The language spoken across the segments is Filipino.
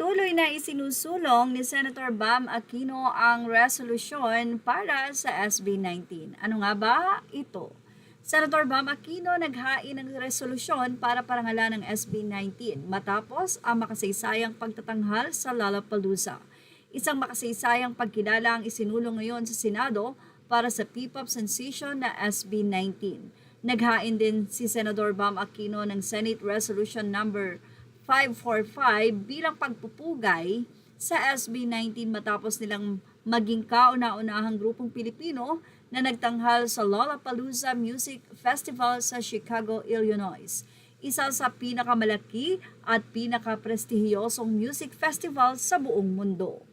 Patuloy na isinusulong ni Senator Bam Aquino ang resolusyon para sa SB 19. Ano nga ba ito? Senator Bam Aquino naghain ng resolusyon para parangalan ng SB 19 matapos ang makasaysayang pagtatanghal sa Lollapalooza. Isang makasaysayang pagkilala ang isinulong ngayon sa Senado para sa P-pop sensation na SB 19. Naghain din si Senator Bam Aquino ng Senate Resolution number 545 bilang pagpupugay sa SB 19 matapos nilang maging kauna-unahang grupong Pilipino na nagtanghal sa Lollapalooza Music Festival sa Chicago, Illinois. Isa sa pinakamalaki at pinakaprestihiyosong music festival sa buong mundo.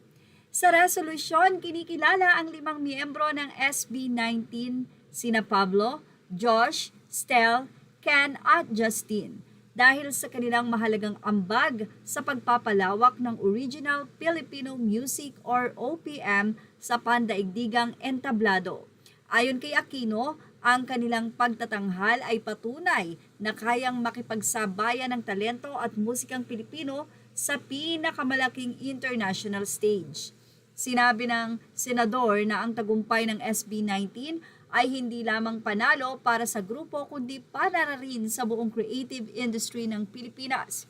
Sa resolusyon, kinikilala ang 5 miyembro ng SB 19, sina Pablo, Josh, Stel, Ken at Justin, dahil sa kanilang mahalagang ambag sa pagpapalawak ng Original Filipino Music or OPM sa pandaigdigang entablado. Ayon kay Aquino, ang kanilang pagtatanghal ay patunay na kayang makipagsabayan ng talento at musikang Pilipino sa pinakamalaking international stage. Sinabi ng senador na ang tagumpay ng SB 19 ay hindi lamang panalo para sa grupo kundi para rin sa buong creative industry ng Pilipinas.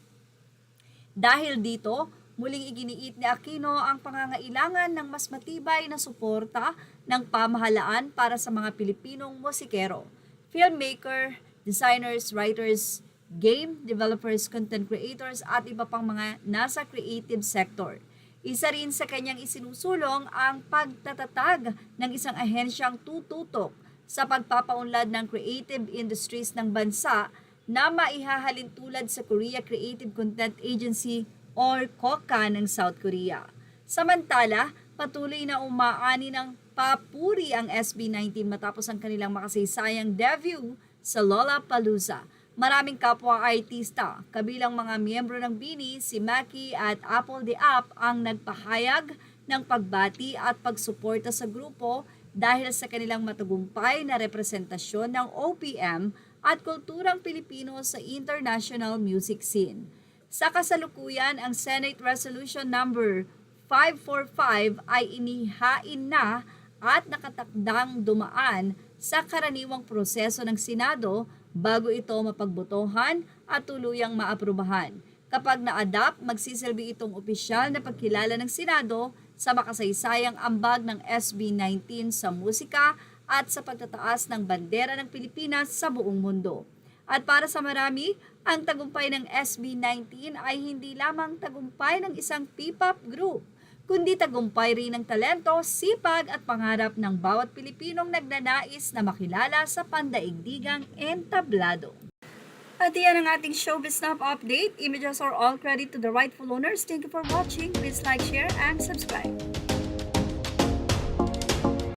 Dahil dito, muling iginiit ni Aquino ang pangangailangan ng mas matibay na suporta ng pamahalaan para sa mga Pilipinong musikero, filmmaker, designers, writers, game developers, content creators at iba pang mga nasa creative sector. Isa rin sa kanyang isinusulong ang pagtatatag ng isang ahensyang tututok sa pagpapaunlad ng creative industries ng bansa na maihahalin tulad sa Korea Creative Content Agency or KOCA ng South Korea. Samantala, patuloy na umaani ng papuri ang SB 19 matapos ang kanilang makasaysayang debut sa Lollapalooza. Maraming kapwa-artista, kabilang mga miyembro ng BINI, si Maki at Apple the App ang nagpahayag ng pagbati at pagsuporta sa grupo dahil sa kanilang matagumpay na representasyon ng OPM at kulturang Pilipino sa international music scene. Sa kasalukuyan, ang Senate Resolution number 545 ay inihain na at nakatakdang dumaan sa karaniwang proseso ng Senado bago ito mapagbotohan at tuluyang maaprubahan. Kapag na-adapt, magsisilbi itong opisyal na pagkilala ng Senado sa makasaysayang ambag ng SB 19 sa musika at sa pagtataas ng bandera ng Pilipinas sa buong mundo. At para sa marami, ang tagumpay ng SB 19 ay hindi lamang tagumpay ng isang P-pop group, kundi tagumpay rin ng talento, sipag at pangarap ng bawat Pilipinong nagnanais na makilala sa pandaigdigang entablado. At iyan ang ating Showbiz Snap update. Images are all credit to the rightful owners. Thank you for watching. Please like, share, and subscribe.